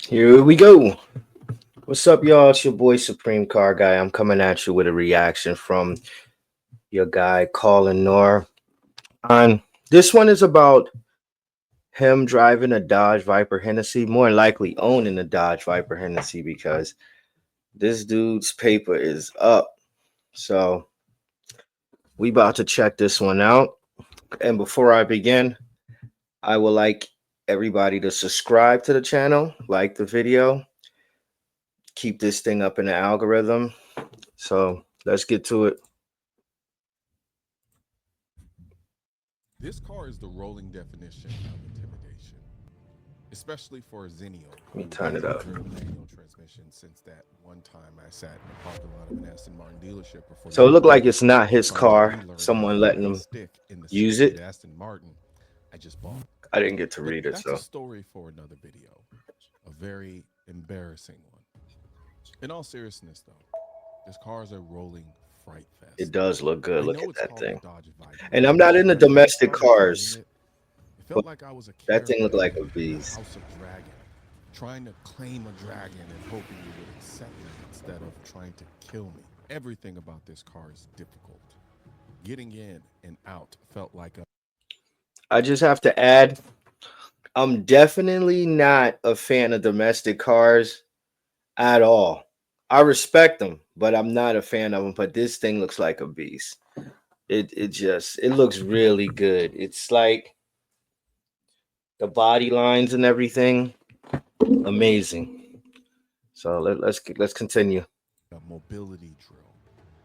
Here we go. What's up, y'all? It's your boy Supreme Car Guy. I'm coming at you with a reaction from your guy Colin Noir. On this one is about him driving a Dodge Viper Hennessy, more likely owning a Dodge Viper Hennessy because this dude's paper is up. So we about to check this one out. And before I begin, I would like everybody to subscribe to the channel, like the video, keep this thing up in the algorithm. So let's get to it. This car is the rolling definition of intimidation, especially for a Zenio Let me who turn it hasn't up. driven manual transmission since that one time I sat in the parking lot of an Aston Martin dealership for So it 45 looked like it's minutes not his trying to car. relearn how to Someone put letting a him stick in the use stupid it. Aston Martin I just bought. I didn't get to But read it, that's a so story for another video, a very embarrassing one. In all seriousness, though, this car is a rolling fright it fest. does look good. I Look know at it's that called the thing. Dodge Viper, And I'm not into but when I domestic started driving cars, it, it but felt like I was a that thing looked character like a in the beast. House of Dragon, trying to claim a dragon and hoping it would accept me instead of trying to kill me. Everything about this car is difficult. Getting in and out felt like a I just have to add, I'm definitely not a fan of domestic cars at all. I respect them, but I'm not a fan of them. But this thing looks like a beast. It looks really good. It's like the body lines and everything, amazing. So let's continue. mobility drill.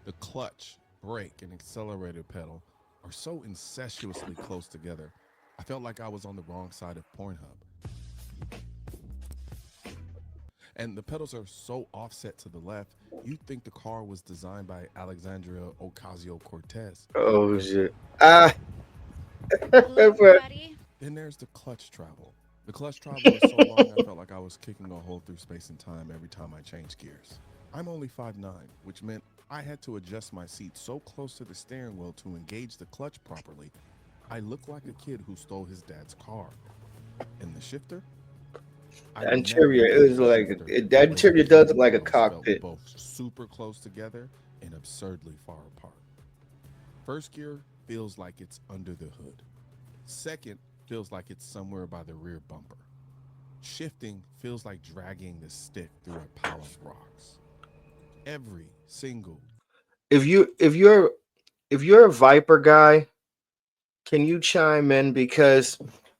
The clutch, brake, and accelerator pedal are so incestuously close together. I felt like I was on the wrong side of Pornhub. And the pedals are so offset to the left, you'd think the car was designed by Alexandria Ocasio-Cortez. Oh shit! Ah, Hello, Daddy. Then there's the clutch travel. The clutch travel is so long I felt like I was kicking a hole through space and time every time I changed gears. I'm only 5'9", which meant I had to adjust my seat so close to the steering wheel to engage the clutch properly. I looked like a kid who stole his dad's car. And the shifter? the I'd never interior is used a like shifter, that but the interior does look like a fingernails felt cockpit. both super close together and absurdly far apart. First gear feels like it's under the hood. Second feels like it's somewhere by the rear bumper. Shifting feels like dragging the stick through a pile of rocks. Every single If you if you're a Viper guy, can you chime in? Because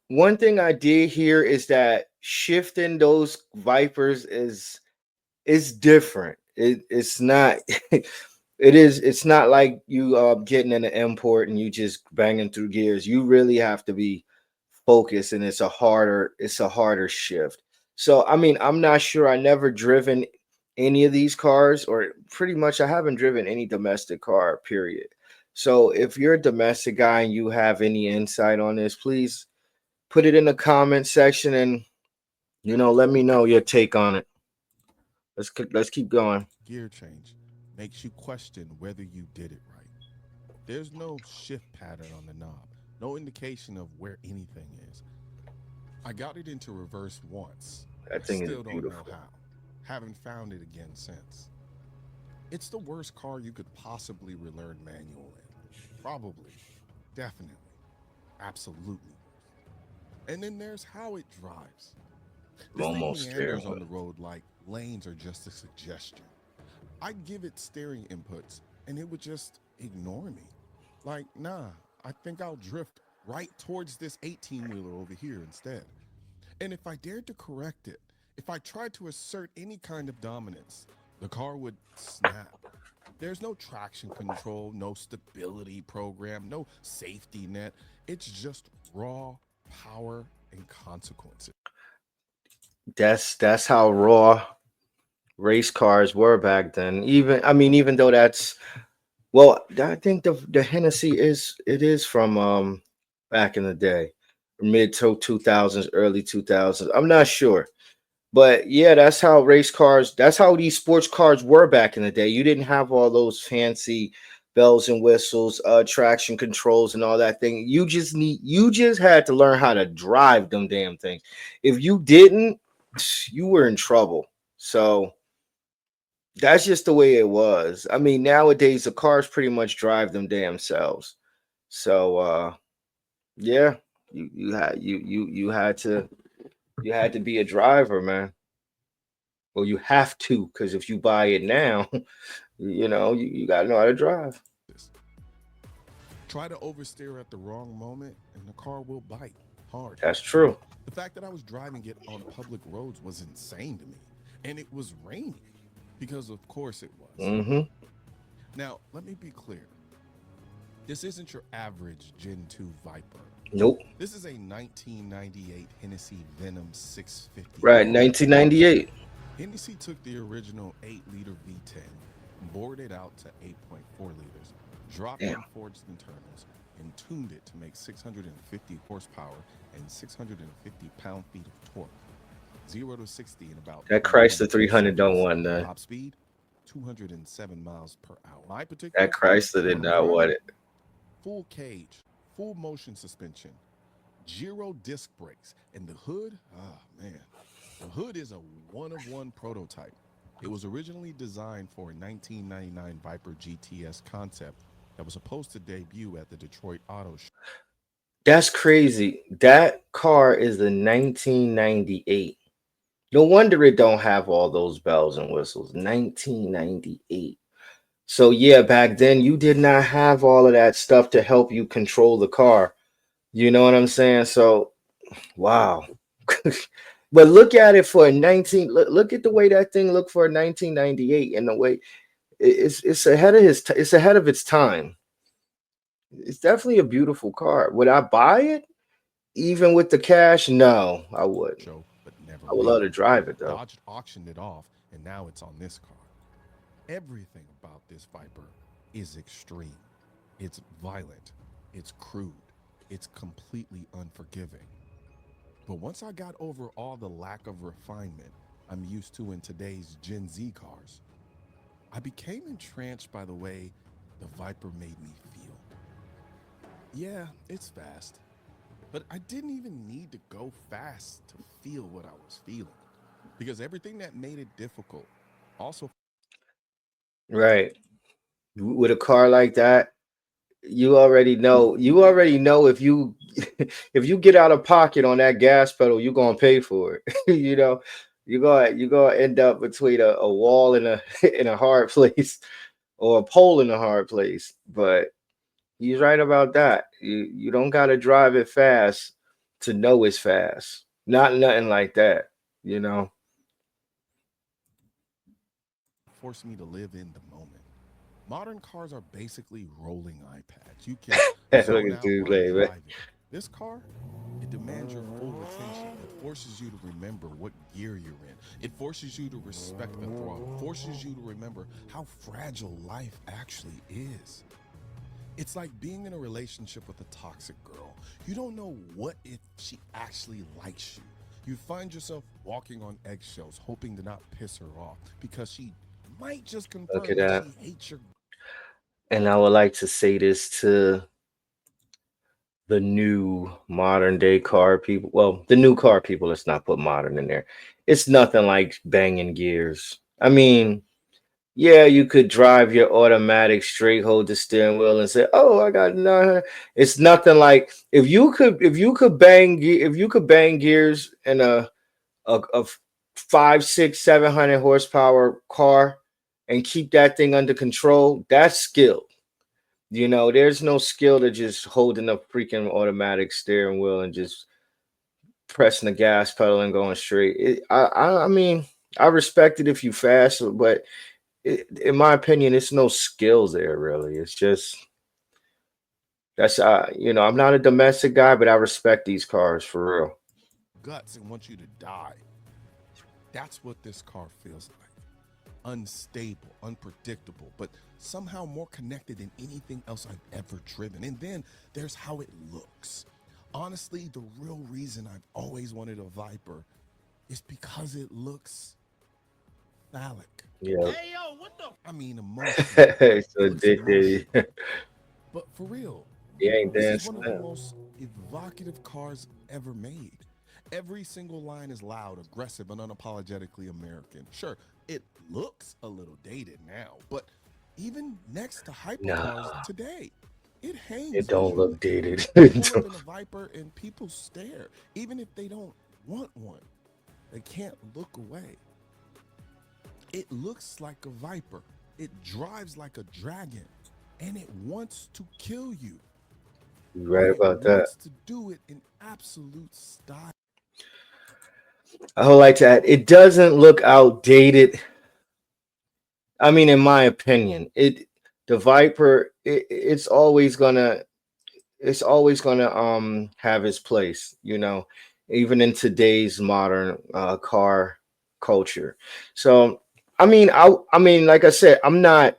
one thing I did hear is that shifting those Vipers is different. It's not it's not like you getting in an import and you just banging through gears. You really have to be focused, and it's a harder shift. So I mean, I'm not sure. I never driven any of these cars, or pretty much I haven't driven any domestic car, period. So if you're a domestic guy and you have any insight on this, please put it in the comment section and let me know your take on it. Let's keep going. gear change makes you question whether you did it right. There's no shift pattern on the knob, no indication of where anything is. I got it into reverse once. I That thing is still don't know beautiful. how. Haven't found it again since. It's the worst car you could possibly relearn manual in. Probably. Definitely. Absolutely. And then there's how it drives. I'm This thing almost there. meanders on the road like lanes are just a suggestion. I'd give it steering inputs and it would just ignore me. Like, nah, I think I'll drift right towards this 18 wheeler over here instead. And if I dared to correct it, if I tried to assert any kind of dominance, the car would snap. There's no traction control, no stability program, no safety net. It's just raw power and consequences. That's how raw race cars were back then. Even I mean, even though I think the Hennessy is from back in the day, mid to 2000s, early 2000s. I'm not sure. But yeah, that's how race cars, that's how these sports cars were back in the day. You didn't have all those fancy bells and whistles, traction controls and all that thing. You just had to learn how to drive them damn things. If you didn't, you were in trouble. So that's just the way it was. I mean, nowadays the cars pretty much drive them damn selves. So yeah, you had to be a driver, man. Well, you have to, because if you buy it now, you gotta know how to drive. this. Try to oversteer at the wrong moment, and the car will bite hard. That's true. The fact that I was driving it on public roads was insane to me. And it was raining, because of course it was. Mm-hmm. Now, let me be clear. This isn't your average Gen 2 Viper. Nope. This is a 1998 Hennessy Venom 650 Right, car. 1998. Hennessy took the original 8-liter V10, bored it out to 8.4 liters, dropped in Damn, forged internals, and tuned it to make 650 horsepower and 650 pound-feet of torque. 0 to 60 in about that Chrysler 3.2 300 don't seconds. want none. Top speed, 207 miles per hour. My particular That car, Chrysler when did I'm not want driving, it. full cage, full motion suspension, Giro disc brakes, and the hood, ah man, the hood is a one-of-one prototype. It was originally designed for a 1999 Viper GTS concept that was supposed to debut at the Detroit Auto Show. That's crazy. That car is the 1998. No wonder it don't have all those bells and whistles. 1998. So yeah, back then you did not have all of that stuff to help you control the car. You know what I'm saying? So wow. But look at it for a 19. Look at the way that thing looked for a 1998, and the way it's ahead of it's ahead of its time. It's definitely a beautiful car. Would I buy it even with the cash? No, I wouldn't. But never I would love made to it. drive it though. Dodge auctioned it off, and now it's on this car. Everything about this Viper is extreme. It's violent, it's crude, it's completely unforgiving. But once I got over all the lack of refinement I'm used to in today's Gen Z cars, I became entranced by the way the Viper made me feel. Yeah, it's fast, but I didn't even need to go fast to feel what I was feeling because everything that made it difficult also Right. With a car like that, you already know if you if you get out of pocket on that gas pedal, you're gonna pay for it. You're gonna end up between a wall and a in a hard place, or a pole in a hard place. But he's right about that. You don't gotta drive it fast to know it's fast. Not nothing like that, you know. forced me to live in the moment. Modern cars are basically rolling iPads. You can Look zone at out dude, while man. driving. This car, it demands your full attention. It forces you to remember what gear you're in. It forces you to respect the throttle. It forces you to remember how fragile life actually is. It's like being in a relationship with a toxic girl. You don't know what if she actually likes you. You find yourself walking on eggshells, hoping to not piss her off because she might just Look confirm at that that. she hates your. And I would like to say this to the new modern day car people. Well, the new car people, let's not put modern in there. It's nothing like banging gears. I mean, yeah, you could drive your automatic straight, hold the steering wheel, and say, "Oh, I got 900." It's nothing like if you could bang gears in a 5, 6, 700 horsepower car and keep that thing under control. That's skill. There's no skill to just holding a freaking automatic steering wheel and just pressing the gas pedal and going straight. I mean, I respect it if you fast, but in my opinion, it's no skills there really. It's just that's I'm not a domestic guy, but I respect these cars for real. Guts and want you to die. That's what this car feels like. Unstable, unpredictable, but somehow more connected than anything else I've ever driven. And then there's how it looks. Honestly, the real reason I've always wanted a Viper is because it looks phallic. Yeah, I mean, emotionally, it's it looks addictive. emotional. But for real, He ain't this is one dancing of the now. most evocative cars ever made. Every single line is loud, aggressive, and unapologetically American. Sure, it looks a little dated now, but even next to No, hypercars today, it it hangs don't look visually. dated. You It pull up don't- in a Viper and people stare, even if they don't want one. They can't look away. It looks like a Viper, it drives like a dragon, and it wants to kill you, You but right it about that. wants to do it in absolute style. I would like to add, it doesn't look outdated. I mean, in my opinion, the Viper, it's always gonna have its place, even in today's modern car culture. So I mean, like I said, I'm not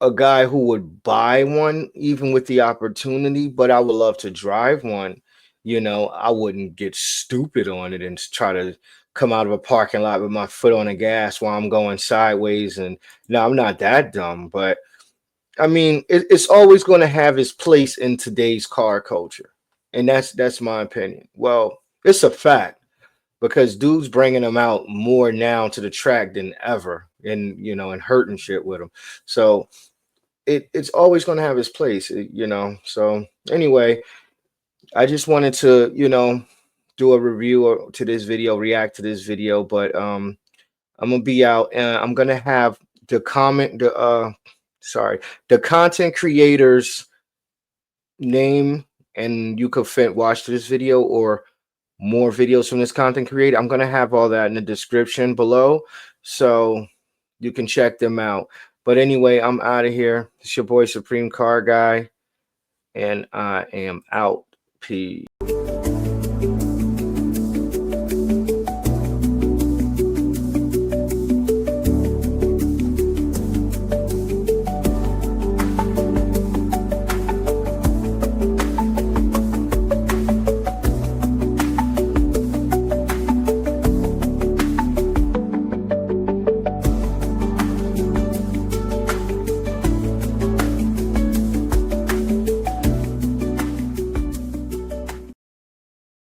a guy who would buy one even with the opportunity, but I would love to drive one. I wouldn't get stupid on it and try to come out of a parking lot with my foot on the gas while I'm going sideways. And no, I'm not that dumb, but I mean, it's always going to have its place in today's car culture, and that's my opinion. Well, it's a fact because dudes bringing them out more now to the track than ever, and and hurting shit with them. So it's always going to have its place, So anyway, I just wanted to do a review to this video, react to this video, but I'm gonna be out and I'm gonna have the comment the sorry the content creators name, and you could watch this video or more videos from this content creator. I'm gonna have all that in the description below, so you can check them out. But anyway, I'm out of here. It's your boy Supreme Car Guy, and I am out. Peace.